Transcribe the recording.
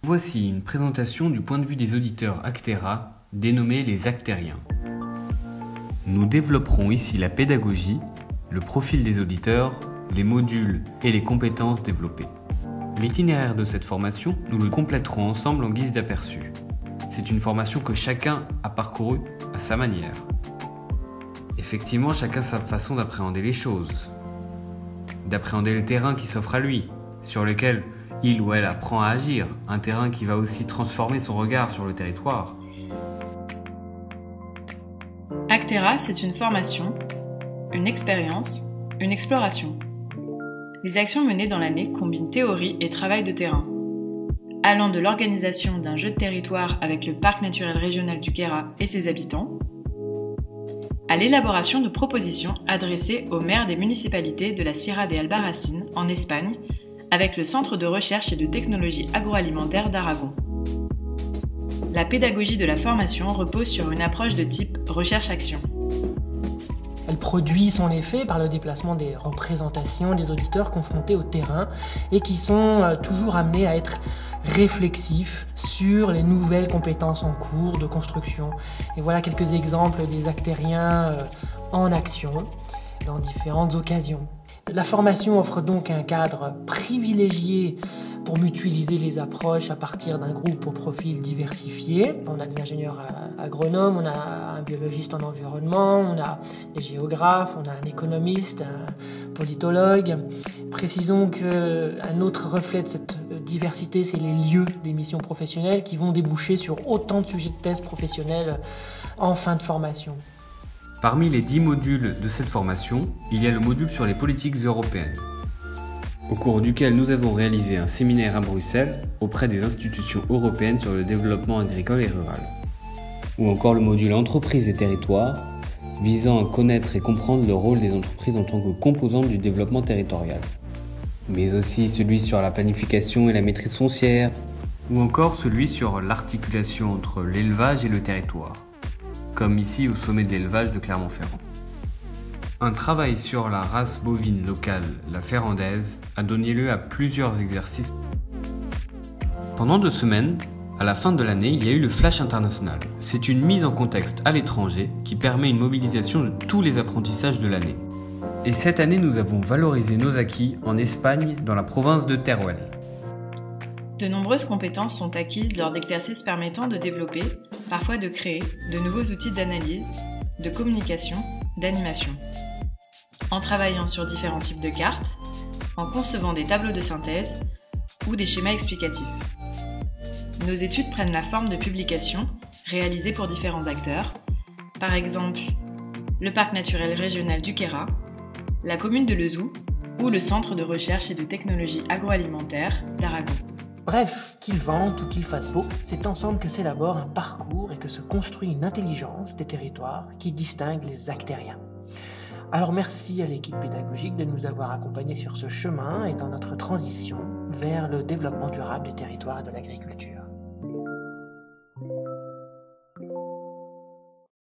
Voici une présentation du point de vue des auditeurs Actera, dénommés les Actériens. Nous développerons ici la pédagogie, le profil des auditeurs, les modules et les compétences développées. L'itinéraire de cette formation, nous le compléterons ensemble en guise d'aperçu. C'est une formation que chacun a parcourue à sa manière. Effectivement, chacun a sa façon d'appréhender les choses, d'appréhender le terrain qui s'offre à lui, sur lequel il ou elle apprend à agir, un terrain qui va aussi transformer son regard sur le territoire. Actera, c'est une formation, une expérience, une exploration. Les actions menées dans l'année combinent théorie et travail de terrain, allant de l'organisation d'un jeu de territoire avec le parc naturel régional du Queyras et ses habitants, à l'élaboration de propositions adressées aux maires des municipalités de la Sierra de Albarracín en Espagne avec le Centre de recherche et de technologie agroalimentaire d'Aragon. La pédagogie de la formation repose sur une approche de type recherche-action. Elle produit son effet par le déplacement des représentations des auditeurs confrontés au terrain et qui sont toujours amenés à être réflexifs sur les nouvelles compétences en cours de construction. Et voilà quelques exemples des actériens en action dans différentes occasions. La formation offre donc un cadre privilégié pour mutualiser les approches à partir d'un groupe au profil diversifié. On a des ingénieurs agronomes, on a un biologiste en environnement, on a des géographes, on a un économiste, un politologue. Précisons qu'un autre reflet de cette diversité, c'est les lieux des missions professionnelles qui vont déboucher sur autant de sujets de thèse professionnels en fin de formation. Parmi les 10 modules de cette formation, il y a le module sur les politiques européennes, au cours duquel nous avons réalisé un séminaire à Bruxelles auprès des institutions européennes sur le développement agricole et rural. Ou encore le module entreprises et territoires, visant à connaître et comprendre le rôle des entreprises en tant que composante du développement territorial. Mais aussi celui sur la planification et la maîtrise foncière, ou encore celui sur l'articulation entre l'élevage et le territoire, comme ici au sommet de l'élevage de Clermont-Ferrand. Un travail sur la race bovine locale, la ferrandaise, a donné lieu à plusieurs exercices. Pendant 2 semaines, à la fin de l'année, il y a eu le Flash International. C'est une mise en contexte à l'étranger qui permet une mobilisation de tous les apprentissages de l'année. Et cette année, nous avons valorisé nos acquis en Espagne, dans la province de Teruel. De nombreuses compétences sont acquises lors d'exercices permettant de développer, parfois de créer, de nouveaux outils d'analyse, de communication, d'animation. En travaillant sur différents types de cartes, en concevant des tableaux de synthèse ou des schémas explicatifs. Nos études prennent la forme de publications réalisées pour différents acteurs, par exemple le parc naturel régional du Queyras, la commune de Lezoux ou le Centre de recherche et de technologie agroalimentaire d'Aragon. Bref, qu'il vente ou qu'il fasse beau, c'est ensemble que s'élabore un parcours et que se construit une intelligence des territoires qui distingue les actériens. Alors merci à l'équipe pédagogique de nous avoir accompagnés sur ce chemin et dans notre transition vers le développement durable des territoires et de l'agriculture.